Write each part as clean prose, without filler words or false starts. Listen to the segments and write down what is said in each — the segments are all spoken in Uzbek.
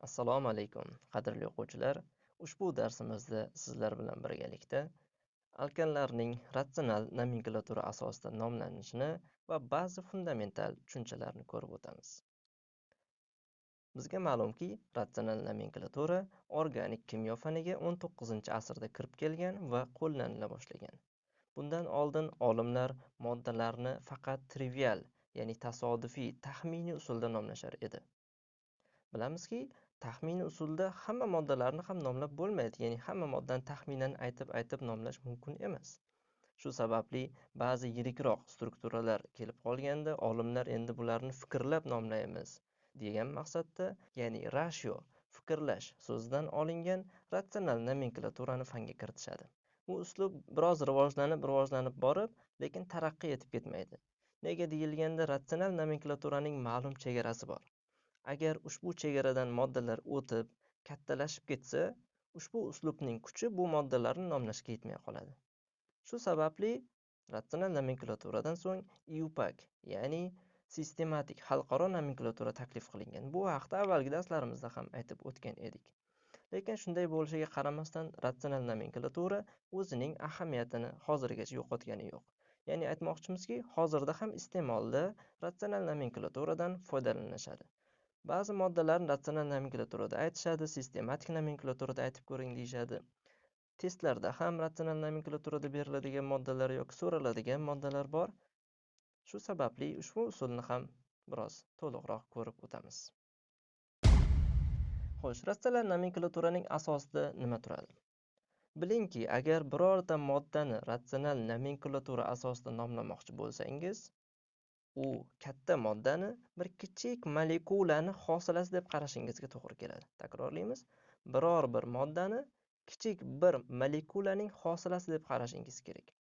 Assalomu alaykum, qadrli o'quvchilar. Ushbu darsimizda sizlar bilan birgalikda alkanlarning ratsional nomenklatura asosida nomlanishini va ba'zi fundamental tushunchalarni ko'rib o'tamiz. Bizga ma'lumki, ratsional nomenklatura organik kimyo faniga 19-asrda kirib kelgan va qo'llanila boshlagan. Bundan oldin olimlar moddalarni faqat trivial, ya'ni tasodifiy, taxminiy usulda nomlashar edi. Bilamizki, taxminiy usulda hamma moddalarni ham nomlab bo'lmaydi, ya'ni hamma moddani taxminan aytib nomlash mumkin emas. Shu sababli ba'zi yirikroq strukturalar kelib qolganda olimlar endi bularni fikrlab nomlaymiz degan maqsadda, ya'ni ratio, fikrlash so'zidan olingan ratsional nomenklaturani fanga kiritishadi. Bu uslub biroz rivojlanib borib, lekin taraqqiy etib ketmaydi. Nega deyilganda, ratsional nomenklaturaning ma'lum chegarasi bor. Agar ushbu chegaradan moddalar o'tib, kattalashib ketsa, ushbu uslubning kuchi bu moddalarni nomlashga yetmay qoladi. Shu sababli ratsional nomenklaturadan so'ng IUPAC, ya'ni sistematik xalqaro nomenklatura taklif qilingan. Bu haqda avvalgi darslarimizda ham aytib o'tgan edik. Lekin shunday bo'lishiga qaramasdan, ratsional nomenklatura o'zining ahamiyatini hozirgacha yo'qotgani yo'q. Ya'ni aytmoqchimizki, hozirda ham iste'molda ratsional nomenklaturadan foydalaniladi. Ba'zi moddalarni ratsional nomenklaturada aytishadi, sistematik nomenklaturada aytib ko'ring deyishadi. Testlarda ham ratsional nomenklaturada beriladigan moddalar yoki so'raladigan moddalar bor. Shu sababli ushbu usulni ham biroz to'liqroq ko'rib o'tamiz. Xo'sh, ratsional nomenklaturaning asosida nima turadi? Bilingki, agar birorta moddani ratsional nomenklatura asosida nomlamoqchi bo'lsangiz, u katta moddani bir kichik molekulani hosilasi deb qarashingizga to'g'ri keladi. Takrorlaymiz. Biror bir moddani kichik bir molekulaning hosilasi deb qarashingiz kerak.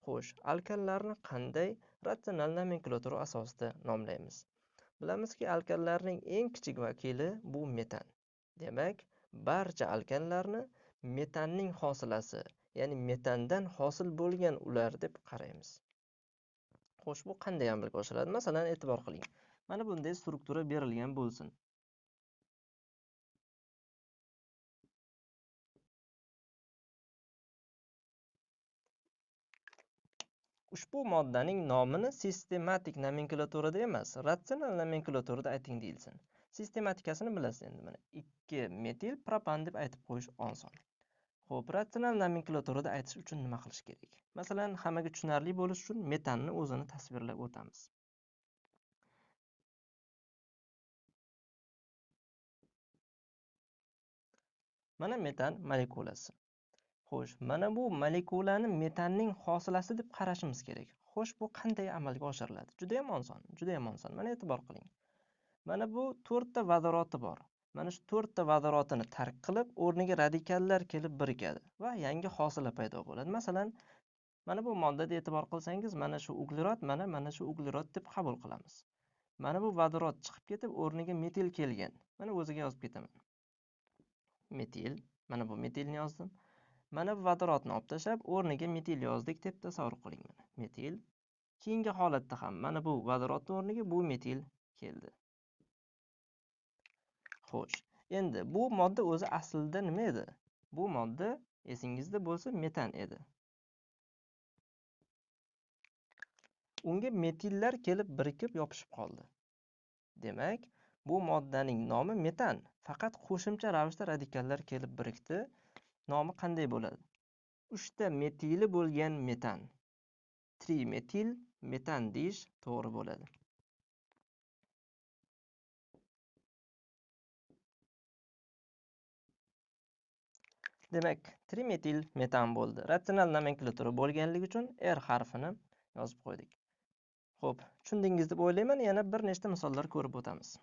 Xo'sh, alkanlarni qanday ratsional nomenklatura asosida nomlaymiz? Bilamizki, alkanlarning eng kichik vakili bu metan. Demak, barcha alkanlarni metanning hosilasi, ya'ni metandan hosil bo'lgan ular deb qaraymiz. Xo'sh, bu qanday amalga oshiriladi? Masalan, e'tibor qiling. Mana bunday struktura berilgan bo'lsin. Ushbu moddaning nomini sistematik nomenklaturada emas, ratsional nomenklaturada ayting deyilsin. Sistematikasini bilasiz endi mana. 2 metil propan deb aytib qo'yish oson. Xo'p, ratsional nomenklaturada aytish uchun nima qilish kerak? Masalan, hammaga tushunarli bo'lish uchun metanni o'zini tasvirlab o'tamiz. Mana metan molekulasi. Xo'sh, mana bu molekulani metanning hosilasi deb qarashimiz kerak. Xo'sh, bu qanday amalga oshiriladi? Juda ham oson, juda ham oson. Mana e'tibor qiling. Mana bu 4 ta vodorodi bor. Mana shu 4 ta vodorotini tark qilib, o'rniga radikallar kelib birikadi va yangi hosila paydo bo'ladi. Masalan, mana bu moddada e'tibor qilsangiz, mana shu uglerod, mana shu uglerod deb qabul qilamiz. Mana bu vodorod chiqib ketib, o'rniga metil kelgan. Mana o'ziga yozib ketaman. Metil, mana bu metilni yozdim. Mana bu vodorodni olib tashlab, o'rniga metil yozdik deb tasavvur qiling mana. Metil. Keyingi holatda ham mana bu vodorodning o'rniga bu metil keldi. Xo'sh, endi bu modda o'zi aslida nima edi? Bu modda esingizda bo'lsa metan edi. Unga metillar kelib birikib yopishib qoldi. Demak, bu moddaning nomi metan, faqat qo'shimcha ravishda radikallar kelib birikdi. Nomi qanday bo'ladi? 3 ta metili bo'lgan metan. Trimetil metan deyish to'g'ri bo'ladi. Demak, trimetil metan bo'ldi. Ratsional nomenklatura bo'lganligi uchun R harfini yozib qo'ydik. Xo'p, tushundingiz deb o'ylayman. Yana bir nechta misollar ko'rib o'tamiz.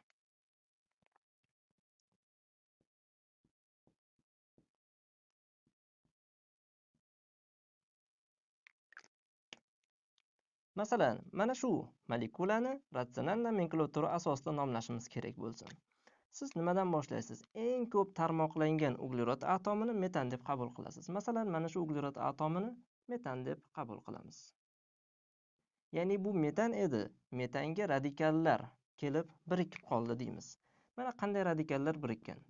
Masalan, mana shu molekulani ratsional nomenklatura asosida nomlashimiz kerak bo'lsa, siz nimadan boshlaysiz? Eng ko'p tarmoqlangan uglerod atomini metan deb qabul qilasiz. Masalan, mana shu uglerod atomini metan deb qabul qilamiz. Ya'ni bu metan edi. Metanga radikallar kelib birikib qoldi deymiz. Mana qanday radikallar birikkan.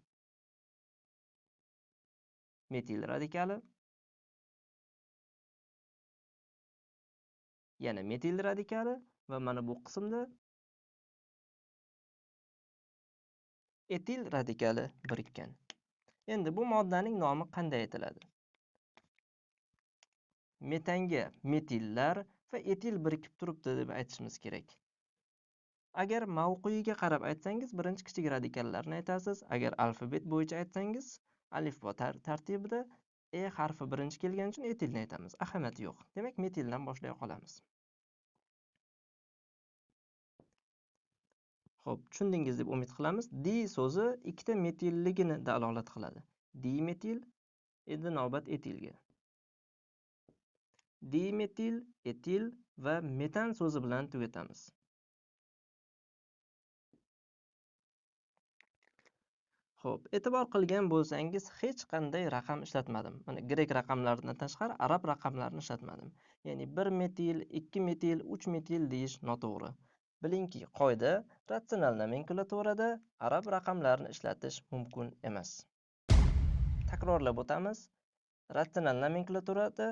metil radikali, yana metil radikali va mana bu qismda etil radikali birikkan. Endi bu moddaning nomi qanday aytiladi? Metanga metillar va etil birikib turibdi deb aytishimiz kerak. Agar mavquiga qarab aytsangiz, birinchi kichik radikallarni aytasiz. Agar alfabet bo'yicha aytsangiz, alifbo tartibida E harfi birinchi kelgani uchun etilni aytamiz. Ahamiyati yo'q. Demak, metildan boshlay qolamiz. Xo'p, tushundingiz deb umid qilamiz. Di so'zi ikkita metilligini dalolat qiladi. Dimetil, endi navbat etilga. Dimetil, etil va metan so'zi bilan tugatamiz. Xo'p, e'tibor qilgan bo'lsangiz, hech qanday raqam ishlatmadim. Mana grek raqamlaridan tashqari arab raqamlarini ishlatmadim. Ya'ni 1 metil, 2 metil, 3 metil deyish noto'g'ri. Bilingki, qoida ratsional nomenklaturada arab raqamlarini ishlatish mumkin emas. Takrorlab o'tamiz. Ratsional nomenklaturada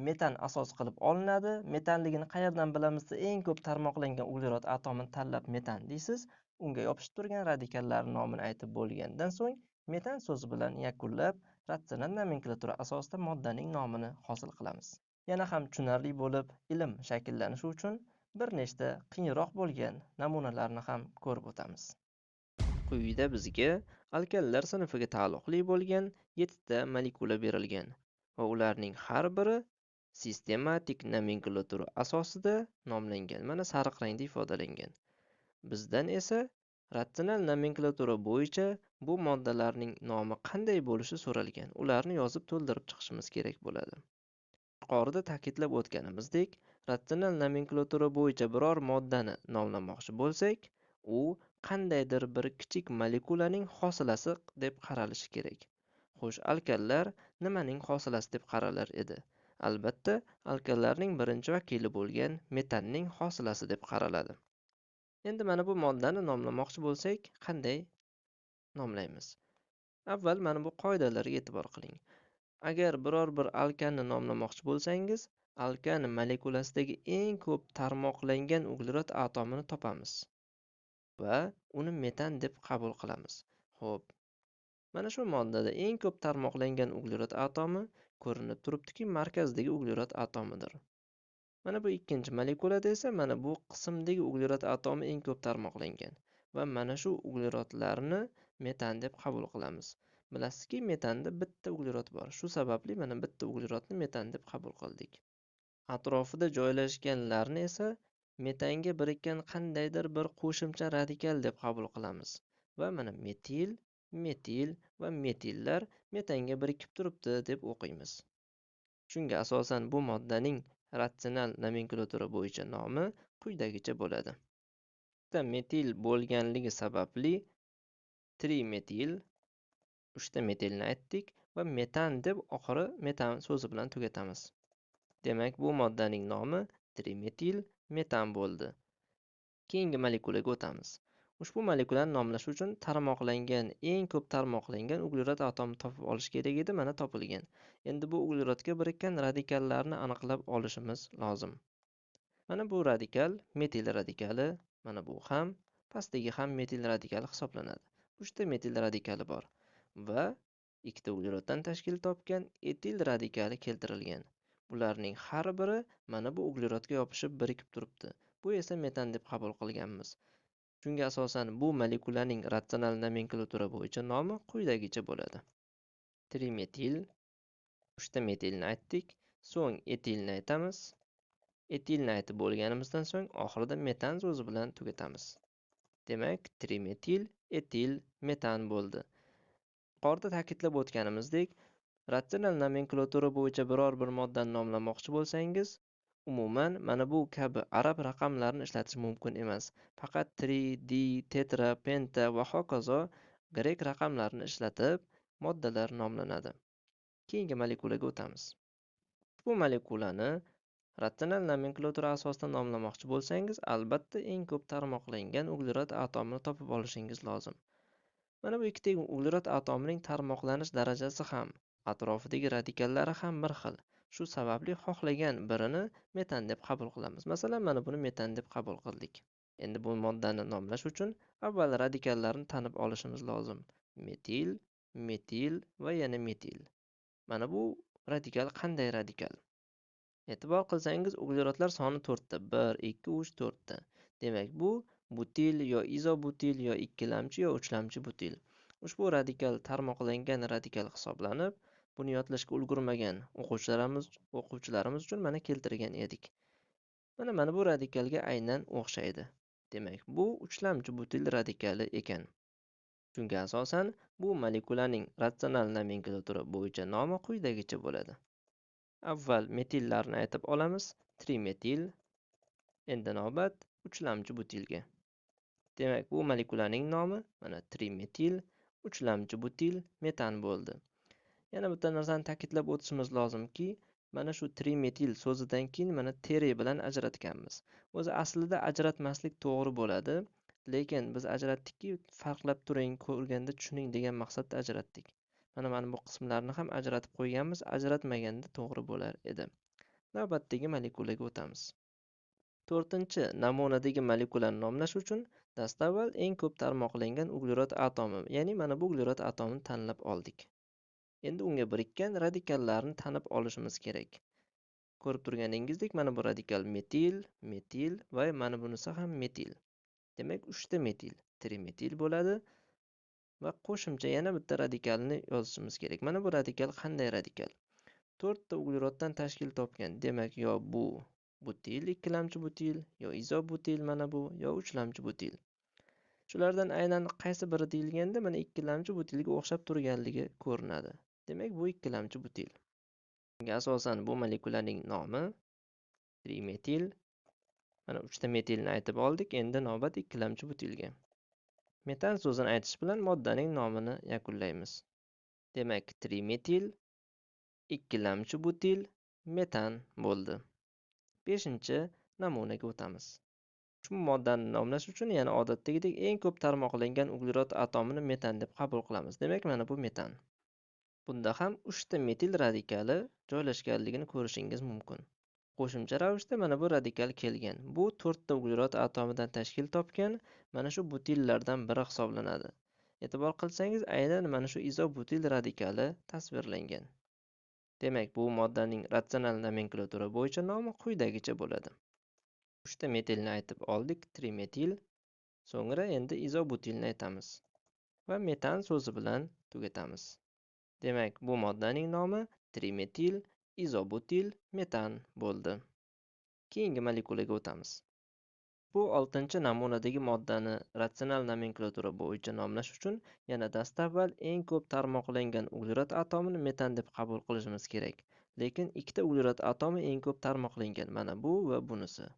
metan asos qilib olinadi. Metanligini qayerdan bilamiz? Eng ko'p tarmoqlangan uglerod atomini tanlab metan deysiz. Unga yopishib turgan radikallar nomini aytib bo'lgandan so'ng metan so'zi bilan yakunlab, ratsional nomenklatura asosida moddaning nomini hosil qilamiz. Yana ham tushunarli bo'lib, ilm shakllanishi uchun bir nechta qiyinroq bo'lgan namunalarni ham ko'rib o'tamiz. Quyida bizga alkallar sinfiga taalluqli bo'lgan 7 ta molekula berilgan va ularning har biri sistematik nomenklatura asosida nomlangan. Mana sariq rangda ifodalangan. Bizdan esa ratsional nomenklatura bo'yicha bu moddalarning nomi qanday bo'lishi so'ralgan. Ularni yozib to'ldirib chiqishimiz kerak bo'ladi. Yuqorida ta'kidlab o'tganimizdek, ratsional nomenklatura bo'yicha biror moddani nomlamoqchi bo'lsak, u qandaydir bir kichik molekulaning hosilasi deb qaralishi kerak. Xo'sh, alkallar nimaning hosilasi deb qaralar edi? Albatta, alkallarning birinchi vakili bo'lgan metanning hosilasi deb qaraladi. Endi mana bu moddani nomlamoqchi bo'lsak, qanday nomlaymiz? Avval mana bu qoidalarga e'tibor qiling. Agar biror bir alkanni nomlamoqchi bo'lsangiz, alkan molekulasidagi eng ko'p tarmoqlangan uglerod atomini topamiz va uni metan deb qabul qilamiz. Xo'p, mana shu moddada eng ko'p tarmoqlangan uglerod atomi ko'rinib turibdiki, markazdagi uglerod atomidir. Mana bu ikkinchi molekulada esa mana bu qismdagi uglerod atomi eng ko'p tarmoqlangan va mana shu uglerodlarni metan deb qabul qilamiz. Bilasizki, metanda bitta uglerod bor. Shu sababli mana bitta uglerodni metan deb qabul qildik. Atrofida joylashganlarni esa metanga birikkan qandaydir bir qo'shimcha radikal deb qabul qilamiz. Va mana metil, metil va metillar metanga birikib turibdi deb o'qiymiz. Shunga asosan bu moddaning ratsional nomenklatura bo'yicha nomi quyidagicha bo'ladi. Bitta metil bo'lganligi sababli trimetil, 3 ta metilni aytdik va metan deb oxiri metan so'zi bilan tugatamiz. Demak, bu moddaning nomi trimetil metan bo'ldi. Keyingi molekulaga o'tamiz. Ushbu molekulani nomlash uchun eng ko'p tarmoqlangan uglerod atomini topib olish kerak edi, mana topilgan. Endi bu uglerodga birikkan radikallarni aniqlab olishimiz lozim. Mana bu radikal metil radikali, mana bu ham pastdagi ham metil radikali hisoblanadi. 3 ta metil radikali bor va ikkita ugleroddan tashkil topgan etil radikali keltirilgan. Ularning har biri mana bu uglerodga yopishib birikib turibdi. Bu esa metan deb qabul qilganmiz. Shunga asosan bu molekulaning ratsional nomenklatura bo'yicha nomi quyidagicha bo'ladi. Trimetil, 3 ta metilni aytdik, so'ng etilni aytamiz. Etilni aytib bo'lganimizdan so'ng oxirida metan so'zi bilan tugatamiz. Demak, trimetil, etil, metan bo'ldi. Yuqorida ta'kidlab o'tganimizdek, ratsional nomenklatura bo'yicha biror bir moddani nomlamoqchi bo'lsangiz, umuman mana bu kabi arab raqamlarini ishlatish mumkin emas. Faqat tri, di, tetra, penta va hokazo grek raqamlarini ishlatib moddalar nomlanadi. Keyingi molekulaga o'tamiz. Bu molekulani ratsional nomenklatura asosida nomlamoqchi bo'lsangiz, albatta eng ko'p tarmoqlangan uglerod atomini topib olishingiz lozim. Mana bu ikkita uglerod atomining tarmoqlanish darajasi ham atrofidagi radikallari ham bir xil. Shu sababli xohlagan birini metan deb qabul qilamiz. Masalan, mana buni metan deb qabul qildik. Endi bu moddani nomlash uchun avval radikallarni tanib olishimiz lozim. Metil, metil va yana metil. Mana bu radikal qanday radikal? E'tibor qilsangiz, uglerodlar soni 4 ta. 1, 2, 3, 4 ta. Demak, bu butil yo izobutil yo ikkilamchi yo uchlamchi butil. Ushbu radikal tarmoqlangan radikal hisoblanib, buni yodlashga ulgurmagan o'quvchilarimiz uchun mana keltirgan edik. Mana bu radikalga aynan o'xshaydi. Demak, bu uchlamchi butil radikali ekan. Shunga asosan bu molekulaning ratsional nomenklatura bo'yicha nomi quyidagicha bo'ladi. Avval metillarni aytib olamiz. Trimetil. Endi navbat uchlamchi butilga. Demak, bu molekulaning nomi mana trimetil, uchlamchi butil, metan bo'ldi. Yana bitta narsani ta'kidlab o'tishimiz lozimki, mana shu trimetil so'zidan keyin mana tere bilan ajratganmiz. O'zi aslida ajratmaslik to'g'ri bo'ladi, lekin biz ajratdikki, farqlab turing, ko'rganda tushuning degan maqsadda ajratdik. Mana bu qismlarni ham ajratib qo'yganmiz, ajratmaganda to'g'ri bo'lar edi. Navbatdagi molekulaga o'tamiz. 4-chi namunadagi molekulani nomlash uchun dastavval eng ko'p tarmoqlangan uglerod atomi, ya'ni mana bu uglerod atomini tanlab oldik. Endi unga birikkan radikallarni tanib olishimiz kerak. Ko'rib turganingizdek, mana bu radikal metil, metil va mana bunisi ham metil. Demak, 3 ta metil, trimetil bo'ladi va qo'shimcha yana bitta radikalni yozishimiz kerak. Mana bu radikal qanday radikal? 4 ta ugleroddan tashkil topgan. Demak, yo bu butil, ikkilamchi butil, yo izobutil mana bu, yo uchlamchi butil. Shulardan aynan qaysi biri deyilganda mana ikkilamchi butilga o'xshab turganligi ko'rinadi. Demak, bu ikkilamchi butil. Bunga asosan bu molekulaning nomi trimetil. Mana 3 ta metilni aytib oldik. Endi navbat ikkilamchi butilga. Metan so'zini aytish bilan moddaning nomini yakunlaymiz. Demak, trimetil, ikkilamchi butil, metan bo'ldi. 5-chi namunaga o'tamiz. Shu moddani nomlash uchun yana odatdagidek eng ko'p tarmoqlangan uglerod atomini metan deb qabul qilamiz. Demak, mana bu metan. Bunda ham 3 ta metil radikali joylashganligini ko'rishingiz mumkin. Qo'shimcha ravishda mana bu radikal kelgan. Bu 4 ta uglerod atomidan tashkil topgan mana shu butillardan biri hisoblanadi. E'tibor qilsangiz, aynan mana shu izobutil radikali tasvirlangan. Demak, bu moddaning ratsional nomenklatura bo'yicha nomi quyidagicha bo'ladi. 3 ta metilni aytib oldik, trimetil. So'ngra endi izobutilni aytamiz va metan so'zi bilan tugatamiz. Demak, bu moddaning nomi trimetil, izobutil, metan bo'ldi. Keyingi molekulaga o'tamiz. Bu 6-chi namunadagi moddani ratsional nomenklatura bo'yicha nomlash uchun yana dastavval eng ko'p tarmoqlangan uglerod atomini metan deb qabul qilishimiz kerak. Lekin ikkita uglerod atomi eng ko'p tarmoqlangan, mana bu va bunisi.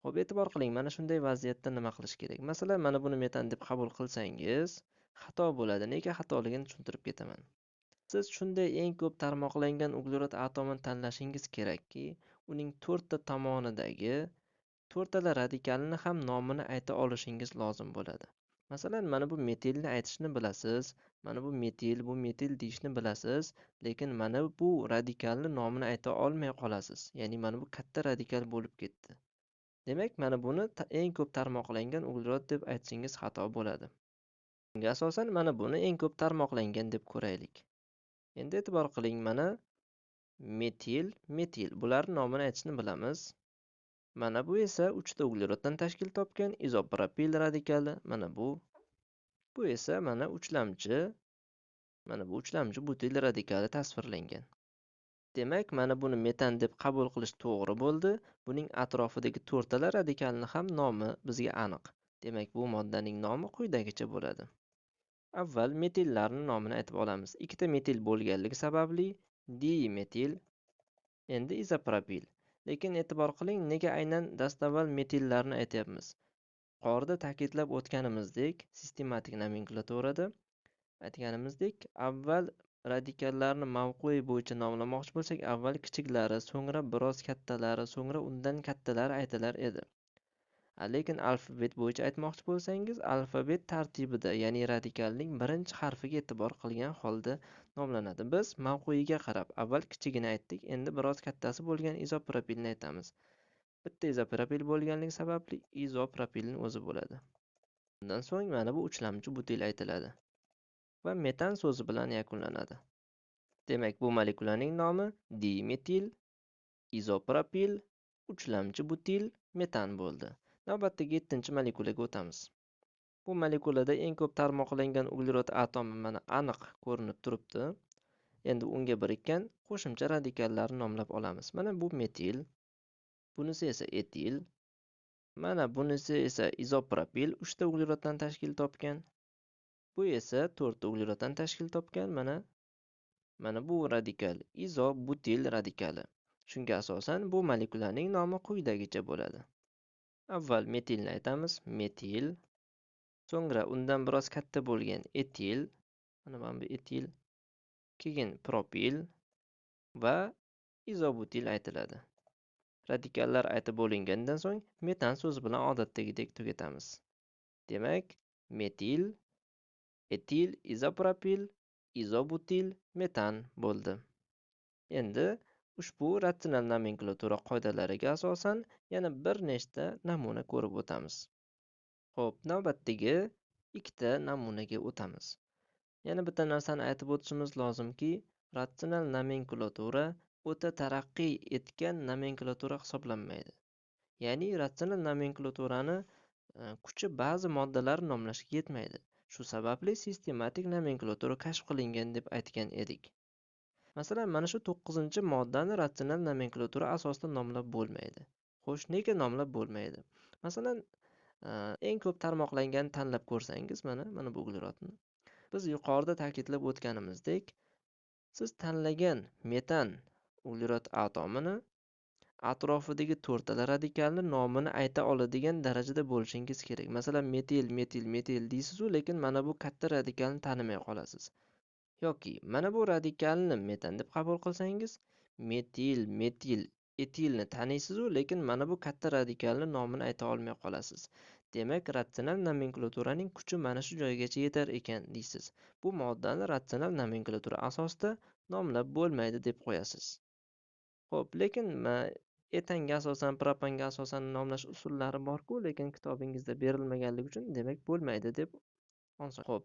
Xo'p, e'tibor qiling, mana shunday vaziyatda nima qilish kerak? Masalan, mana buni metan deb qabul qilsangiz, xato bo'ladi. Nega xatoligini tushuntirib ketaman. Siz shunday eng ko'p tarmoqlangan uglerod atomini tanlashingiz kerakki, uning 4 ta tomonidagi 4 tala radikalini ham nomini ayta olishingiz lozim bo'ladi. Masalan, mana bu metilni aytishni bilasiz, mana bu metil deyishni bilasiz, lekin mana bu radikalni nomini ayta olmay qolasiz. Ya'ni mana bu katta radikal bo'lib ketdi. Demak, mana buni eng ko'p tarmoqlangan uglerod deb aytishingiz xato bo'ladi. Bunga asosan mana buni eng ko'p tarmoqlangan deb ko'raylik. Endi e'tibor qiling, mana metil, metil. Bularning nomini aytishni bilamiz. Mana bu esa 3 ta ugleroddan tashkil topgan izopropil radikali. Mana bu. Bu esa mana uchlamchi butil radikali tasvirlangan. Demak, mana buni metan deb qabul qilish to'g'ri bo'ldi. Buning atrofidagi 4 tala radikalni ham nomi bizga aniq. Demak, bu moddaning nomi quyidagicha bo'ladi. Avval metillarning nomini aytib olamiz. 2 ta metil bo'lganligi sababli dimetil, endi izopropil. Lekin e'tibor qiling, nega aynan dastavval metillarni aytyapmiz? Yuqorida ta'kidlab o'tganimizdek, sistematik nomenklaturada aytganimizdek, avval radikallarni mavqei bo'yicha nomlamoqchi bo'lsak, avval kichiklari, so'ngra biroz kattalari, so'ngra undan kattalari aytilar edi. Lekin alfabet bo'yicha aytmoqchi bo'lsangiz, alfabet tartibida, ya'ni radikalning birinchi harfiga e'tibor qilgan holda nomlanadi. Biz mavquiga qarab avval kichigini aytdik, endi biroz kattasi bo'lgan izopropilni aytamiz. Bitta izopropil bo'lganligi sababli izopropilning o'zi bo'ladi. Undan so'ng mana bu uchlamchi butil aytiladi va metan so'zi bilan yakunlanadi. Demak, bu molekulaning nomi dimetil izopropil uchlamchi butil metan bo'ldi. Navbatdagi 7-chi molekulaga o'tamiz. Bu molekulada eng ko'p tarmoqlangan uglerod atomi mana aniq ko'rinib turibdi. Endi unga birikkan qo'shimcha radikallarni nomlab olamiz. Mana bu metil, bunisi esa etil, mana bunisi esa izopropil 3 ta ugleroddan tashkil topgan. Bu esa 4 ta ugleroddan tashkil topgan. Mana bu radikal izobutil radikali. Shunga asosan bu molekulaning nomi quyidagicha bo'ladi. Avval metilni aytamiz, metil. So'ngra undan biroz katta bo'lgan etil, mana bu etil, keyin propil va izobutil aytiladi. Radikallar aytib bo'lingandan so'ng metan so'zi bilan odatdagidek tugatamiz. Demak, metil, etil, izopropil, izobutil, metan bo'ldi. Endi ushbu ratsional nomenklatura qoidalariga asosan yana bir nechta namuna ko'rib o'tamiz. Xo'p, navbatdagi ikkita namunaga o'tamiz. Yana bitta narsani aytib o'tishimiz lozimki, ratsional nomenklatura o'ta taraqqiy etgan nomenklatura hisoblanmaydi. Ya'ni ratsional nomenklaturani kuchi ba'zi moddalarni nomlashga yetmaydi. Shu sababli sistematik nomenklatura kashf qilingan deb aytgan edik. Masalan, mana shu 9-moddani ratsional nomenklatura asosida nomlab bo'lmaydi. Xo'sh, nega nomlab bo'lmaydi? Masalan, eng ko'p tarmoqlanganini tanlab ko'rsangiz, mana bu uglerodni. Biz yuqorida ta'kidlab o'tganimizdek, siz tanlagan metan uglerod atomini atrofidagi 4 ta radikalni nomini ayta oladigan darajada bo'lishingiz kerak. Masalan, metil, metil, metil deysiz, lekin mana bu katta radikalni tanimay qolasiz. Yoki mana bu radikalni metan deb qabul qilsangiz, metil, metil, etilni taniysiz, lekin mana bu katta radikalni nomini ayta olmay qolasiz. Demak, ratsional nomenklaturaning kuchi mana shu joygacha yetar ekan deysiz. Bu moddani ratsional nomenklatura asosida nomlab bo'lmaydi deb qo'yasiz. Xo'p, lekin etanga asosan, propanga asosan nomlash usullari bor-ku, lekin kitobingizda berilmaganligi uchun demak bo'lmaydi deb olsa. Xo'p,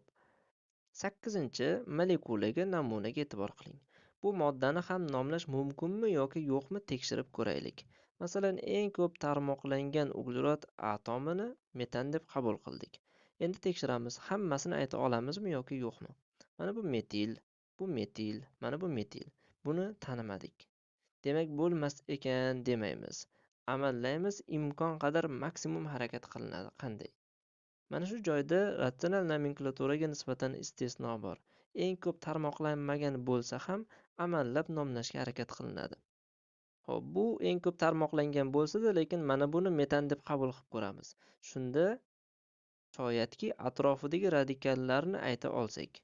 8-chi molekulaga namunaga e'tibor qiling. Bu moddani ham nomlash mumkinmi yoki yo'qmi tekshirib ko'raylik. Masalan, eng ko'p tarmoqlangan uglerod atomini metan deb qabul qildik. Endi tekshiramiz, hammasini ayta olamizmi yoki yo'qmi? Mana bu metil, bu metil, mana bu metil. Buni tanimadik. Demak, bo'lmas ekan demaymiz. Amallaymiz, imkon qadar maksimum harakat qilinadi. Qanday? Mana shu joyda ratsional nomenklaturaga nisbatan istisno bor. Eng ko'p tarmoqlanmagan bo'lsa ham amallab nomlashga harakat qilinadi. Xo'p, bu eng ko'p tarmoqlangan bo'lsa-da, lekin mana buni metan deb qabul qilib ko'ramiz. Shunda shoyatki atrofidagi radikallarni ayta olsak.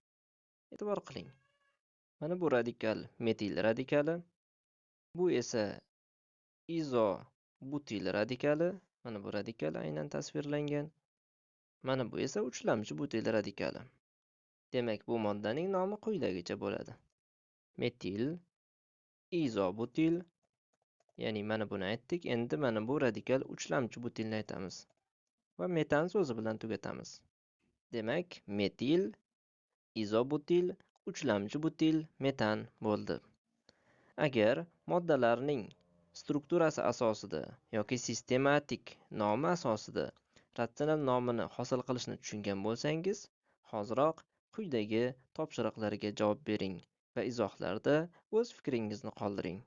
E'tibor qiling. Mana bu radikal metil radikali, bu esa izobutil radikali, mana bu radikal aynan tasvirlangan. Mana bu esa uchlamchi butil radikali. Demak, bu moddaning nomi quyidagicha bo'ladi. Metil izobutil, ya'ni mana buni aytdik. Endi mana bu radikal uchlamchi butilni aytamiz va metan so'zi bilan tugatamiz. Demak, metil izobutil uchlamchi butil metan bo'ldi. Agar moddalarning strukturasi asosida yoki sistematik nomi asosida ratsional nomini hosil qilishni tushungan bo'lsangiz, hoziroq quyidagi topshiriqlarga javob bering va izohlarda o'z fikringizni qoldiring.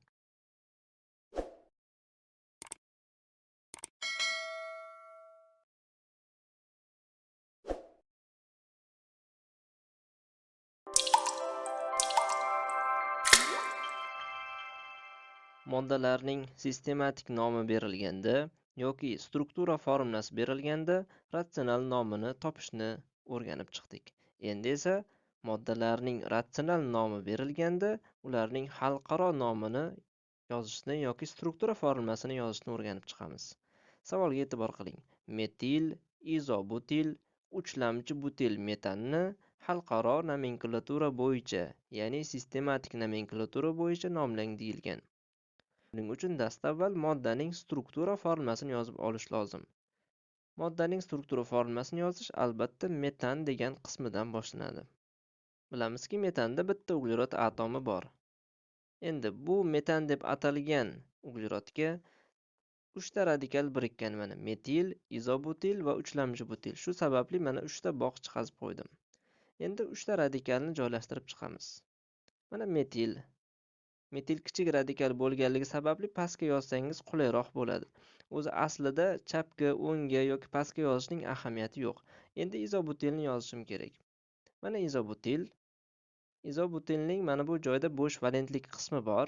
Moddalarning sistematik nomi berilganda yoki struktura formulasi berilganda ratsional nomini topishni o'rganib chiqdik. Endi esa moddalarning ratsional nomi berilganda ularning xalqaro nomini yozishni yoki struktura formulasini yozishni o'rganib chiqamiz. Savolga e'tibor qiling. Metil, izobutil, uchlamchi butil metanni xalqaro nomenklatura bo'yicha, ya'ni sistematik nomenklatura bo'yicha nomlang deyilgan. Buning uchun dastavval moddaning struktura formulasini yozib olish lozim. Moddaning struktura formulasini yozish albatta metan degan qismidan boshlanadi. Bilamizki, metanda bitta uglerod atomi bor. Endi bu metan deb atalgan uglerodga 3 ta radikal birikkan. Mana metil, izobutil va uchlamchi butil. Shu sababli mana 3 ta bog'cha qazib qo'ydim. Endi 3 ta radikalni joylashtirib chiqamiz. Mana metil. Metil kichik radikal bo'lganligi sababli pastga yozsangiz qulayroq bo'ladi. O'zi aslida chapga, o'ngga yoki pastga yozishning ahamiyati yo'q. Endi izobutilni yozishim kerak. Mana izobutil. Izobutilning mana bu joyda bo'sh valentlik qismi bor.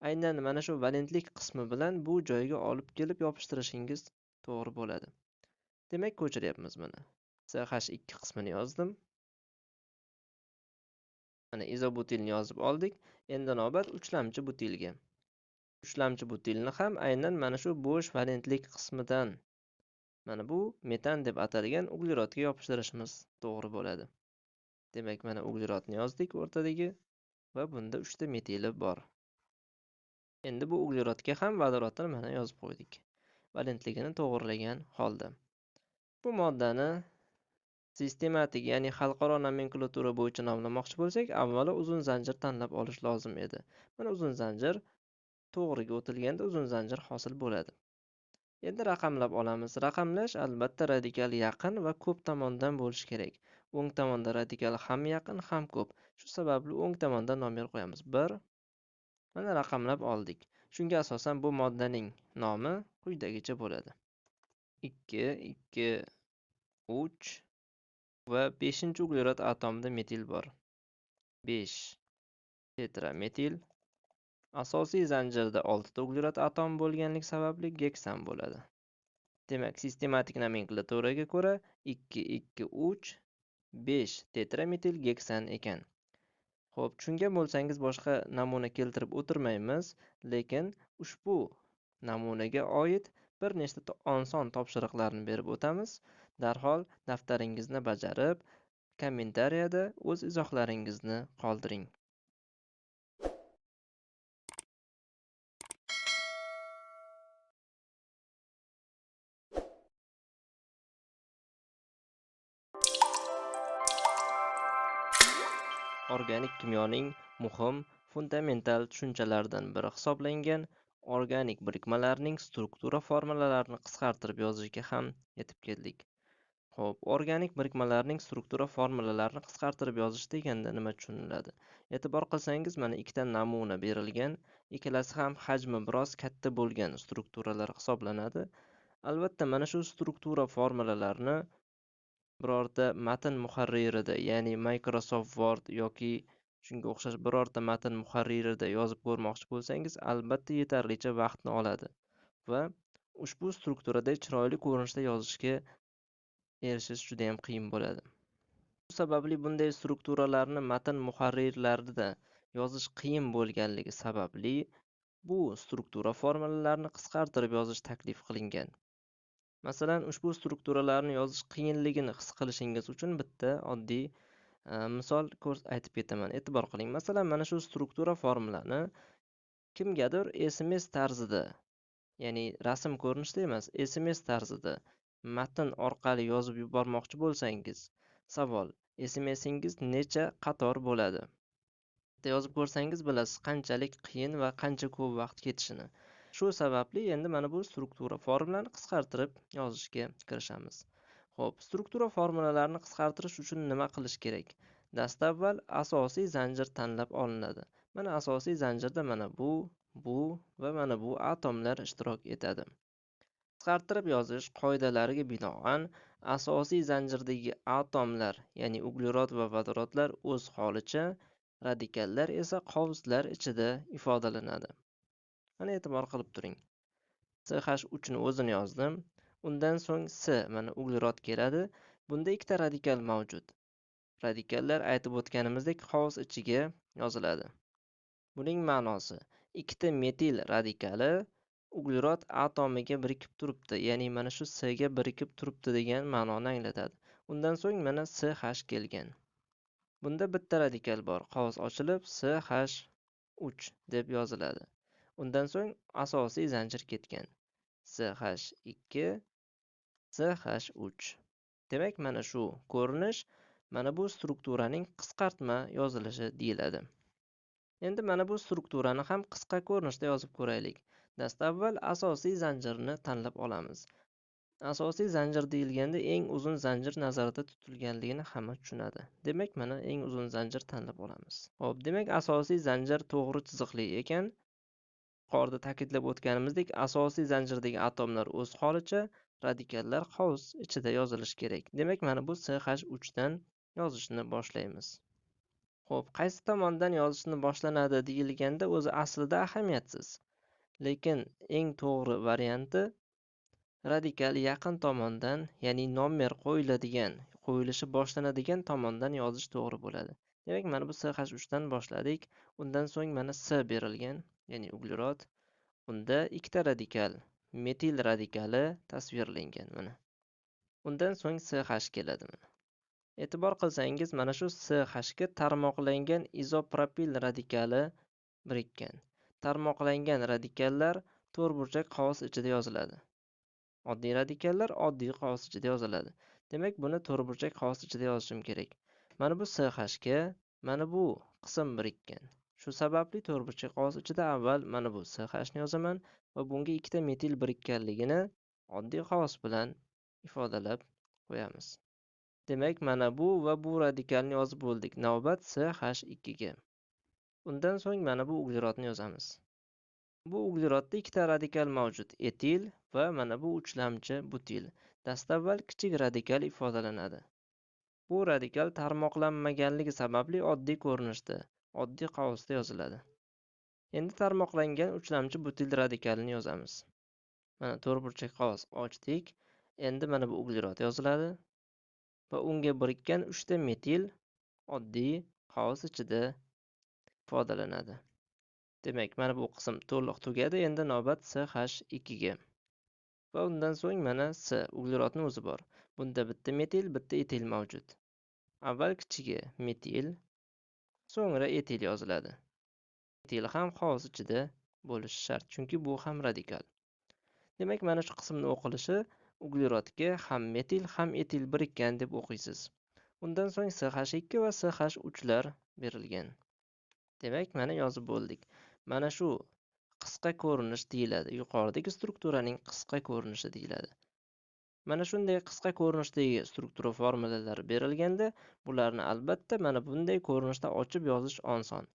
Aynan mana shu valentlik qismi bilan bu joyga olib kelib yopishtirishingiz to'g'ri bo'ladi. Demak, ko'chiryapmiz mana. CH2 qismini yozdim. Mana izobutilni yozib oldik. Endi navbat uchlamchi butilga. Uchlamchi butilni ham aynan mana shu bo'sh valentlik qismidan mana bu metan deb atalgan uglerodga yopishtirishimiz to'g'ri bo'ladi. Demak, mana uglerodni yozdik o'rtadagi va bunda 3 ta metili bor. Endi bu uglerodga ham vodorodni mana yozib qo'ydik. Valentligini to'g'rilagan holda. Bu moddani sistematik, ya'ni xalqaro nomenklatura bo'yicha nomlamoqchi bo'lsak, avvalo uzun zanjir tanlab olish lozim edi. Mana uzun zanjir to'g'riga o'tilganda uzun zanjir hosil bo'ladi. Endi raqamlab olamiz. Raqamlash albatta radikal yaqin va ko'p tomondan bo'lishi kerak. O'ng tomonda radikal ham yaqin, ham ko'p. Shu sababli o'ng tomonda nomer qo'yamiz. 1. Mana raqamlab oldik. Shunga asosan bu moddaning nomi quyidagicha bo'ladi. 2, 2, 3 va 5-uglerod atomida metil bor. 5 tetrametil. Asosiy zanjirda 6 ta uglerod atom bo'lganligi sababli geksan bo'ladi. Demak, sistematik nomenklaturaga ko'ra 2, 2, 3, 5 tetrametil geksan ekan. Xo'p, tushungan bo'lsangiz boshqa namuna keltirib o'tirmaymiz, lekin ushbu namunaga oid bir nechta oson topshiriqlarni berib o'tamiz. Darhol daftaringizni bajarib, kommentariyada o'z izohlaringizni qoldiring. Organik kimyoning muhim, fundamental tushunchalaridan biri hisoblangan organik birikmalarning struktura formulalarini qisqartirib yozishga ham yetib keldik. Xo'p, organik birikmalarning struktura formulalarini qisqartirib yozish deganda nima tushuniladi? E'tibor qilsangiz, mana ikkita namuna berilgan, ikkalasi ham hajmi biroz katta bo'lgan strukturalar hisoblanadi. Albatta, mana shu struktura formulalarini birorta matn muharririda, ya'ni Microsoft Word yoki shunga o'xshash birorta matn muharririda yozib ko'rmoqchi bo'lsangiz, albatta yetarlicha vaqtni oladi va ushbu strukturada chiroyli ko'rinishda yozishga erishish juda ham qiyin bo'ladi. Bu sababli bunday strukturalarni matn muharrirlarida yozish qiyin bo'lganligi sababli bu struktura formulalarini qisqartirib yozish taklif qilingan. Masalan, ushbu strukturalarni yozish qiyinligini his qilishingiz uchun bitta oddiy misol aytib ketaman. E'tibor qiling. Masalan, mana shu struktura formulani kimgadir SMS tarzida, ya'ni rasm ko'rinishida emas, SMS tarzida matn orqali yozib yubormoqchi bo'lsangiz, savol: SMSingiz necha qator bo'ladi? Yozib ko'rsangiz bilasiz qanchalik qiyin va qancha ko'p vaqt ketishini. Shu sababli endi mana bu struktura formulani qisqartirib yozishga kirishamiz. Xo'p, struktura formulalarni qisqartirish uchun nima qilish kerak? Dastavval asosiy zanjir tanlab olinadi. Mana asosiy zanjirda mana bu va mana bu atomlar ishtirok etadi. Qisqartirib yozish qoidalariga binoan asosiy zanjirdagi atomlar, ya'ni uglerod va vodorodlar o'z holicha, radikallar esa qovuslar ichida ifodalanadi. Mana e'tibor qilib turing. CH3 ni o'zini yozdim. Undan so'ng C, mana uglerod keladi. Bunda ikkita radikal mavjud. Radikallar aytib o'tganimizdek qovus ichiga yoziladi. Buning ma'nosi: ikkita metil radikali uglerod atomiga birikib turibdi, ya'ni mana shu C ga birikib turibdi degan ma'noni anglatadi. Undan so'ng mana CH kelgan. Bunda bitta radikal bor. Qog'oz ochilib CH3 deb yoziladi. Undan so'ng asosiy zanjir ketgan. CH2 CH3. Demak, mana shu ko'rinish mana bu strukturaning qisqartma yozilishi deyiladi. Endi mana bu strukturani ham qisqa ko'rinishda yozib ko'raylik. Dastavval asosiy zanjirni tanlab olamiz. Asosiy zanjir deyilganda eng uzun zanjir nazarda tutilganligini hamma tushunadi. Demak, mana eng uzun zanjir tanlab olamiz. Xo'p, demak asosiy zanjir to'g'ri chiziqli ekan. Yuqorida ta'kidlab o'tganimizdek, asosiy zanjirdagi atomlar o'z holicha, radikallar hovuz ichida yozilishi kerak. Demak, mana bu CH3 dan yozishni boshlaymiz. Xo'p, qaysi tomondan yozishni boshlanadi deyilganda o'zi aslida ahamiyatsiz. Lekin eng to'g'ri varianti radikal yaqin tomondan, ya'ni nomer qo'yilishi boshlanadigan tomondan yozish to'g'ri bo'ladi. Demak, mana bu CH3 dan boshladik. Undan so'ng mana C berilgan, ya'ni uglerod. Unda ikkita radikal, metil radikali tasvirlangan mana. Undan so'ng CH keladi mana. E'tibor qilsangiz, mana shu CH ga tarmoqlangan izopropil radikali birikkan. Tarmoqlangan radikallar to'rtburchak qog'oz ichida yoziladi. Oddiy radikallar oddiy qog'oz ichida yoziladi. Demak, buni to'rtburchak qog'oz ichida yozishim kerak. Mana bu CH ga mana bu qism birikkan. Shu sababli to'rtburchak qog'oz ichida avval mana bu CH ni yozaman va bunga ikkita metil birikkanligini oddiy qog'oz bilan ifodalab qo'yamiz. Demak, mana bu va bu radikalni yozib bo'ldik. Navbat CH2 ga. Undan so'ng mana bu uglerodni yozamiz. Bu uglerodda ikkita radikal mavjud, etil va mana bu uchlamchi butil. Dastavval kichik radikal ifodalanadi. Bu radikal tarmoqlanmaganligi sababli oddiy ko'rinishda, oddiy qog'ozda yoziladi. Endi tarmoqlangan uchlamchi butil radikalini yozamiz. Mana to'rtburchak qog'oz ochdik. Endi mana bu uglerod yoziladi va unga birikkan 3 ta metil oddiy qog'oz ichida ifodalanadi. Demak, mana bu qism to'liq tugadi. Endi navbat CH2 ga. Va undan so'ng mana C uglerodni o'zi bor. Bunda bitta metil, bitta etil mavjud. Avval kichigi metil, so'ngra etil yoziladi. Etil ham qog'oz ichida bo'lishi shart, chunki bu ham radikal. Demak, mana shu qismning o'qilishi uglerodga ham metil, ham etil birikkan deb o'qiysiz. Undan so'ng CH2 va CH3 lar berilgan. Demak, mana yozib bo'ldik. Mana shu qisqa ko'rinish deyiladi. Yuqoridagi strukturaning qisqa ko'rinishi deyiladi. Mana shunday qisqa ko'rinishdagi struktura formulalari berilganda, bularni albatta mana bunday ko'rinishda ochib yozish oson.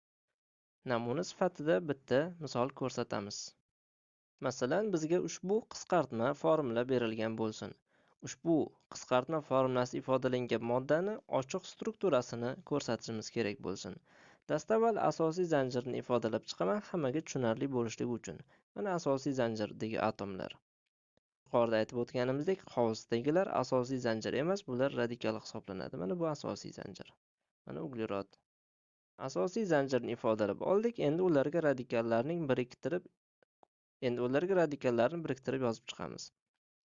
Namuna sifatida bitta misol ko'rsatamiz. Masalan, bizga ushbu qisqartma formula berilgan bo'lsin. Ushbu qisqartma formulasi ifodalangan moddani ochiq strukturasini ko'rsatishimiz kerak bo'lsin. Dastavval asosiy zanjirni ifodalab chiqaman hammaga tushunarli bo'lishligi uchun. Mana asosiy zanjirdagi atomlar. Yuqorida aytib o'tganimizdek, qog'ozdagilar asosiy zanjir emas, bular radikal hisoblanadi. Mana bu asosiy zanjir. Mana uglerod. Asosiy zanjirni ifodalab oldik. Endi ularga radikallarni biriktirib yozib chiqamiz.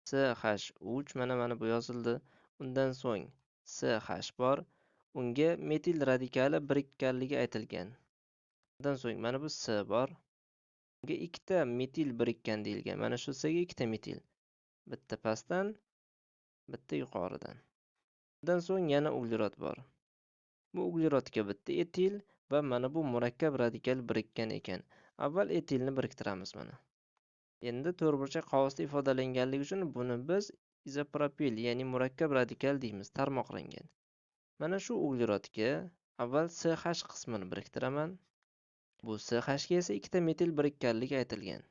CH3 mana bu yozildi. Undan so'ng CH bor. Unga metil radikali birikkanligi aytilgan. Undan so'ng mana bu C bor. Unga ikkita metil birikkan deyilgan. Mana shu C ga ikkita metil. Bitta pastdan, bitta yuqoridan. Undan so'ng yana uglerod bor. Bu uglerodga bitta etil va mana bu murakkab radikal birikkan ekan. Avval etilni biriktiramiz mana. Endi to'rtburchak qog'ozda ifodalanganligi uchun buni biz izopropil, ya'ni murakkab radikal deymiz, tarmoqlangan. Mana shu uglerodga avval CH qismini biriktiraman. Bu CH ga esa ikkita metil birikkanligi aytilgan.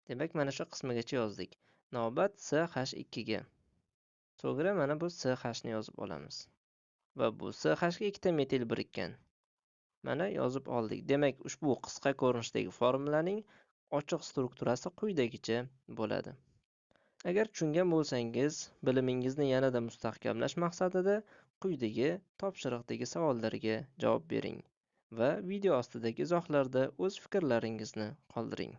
Demak, mana shu qismigacha yozdik. Navbat CH2 ga. So'ngra mana bu CH ni yozib olamiz. Va bu CH ga ikkita metil birikkan. Mana yozib oldik. Demak, ushbu qisqa ko'rinishdagi formulaning ochiq strukturasi quyidagicha bo'ladi. Agar tushungan bo'lsangiz, bilimingizni yanada mustahkamlash maqsadida quyidagi topshiriqdagi savollarga javob bering va video ostidagi izohlarda o'z fikrlaringizni qoldiring.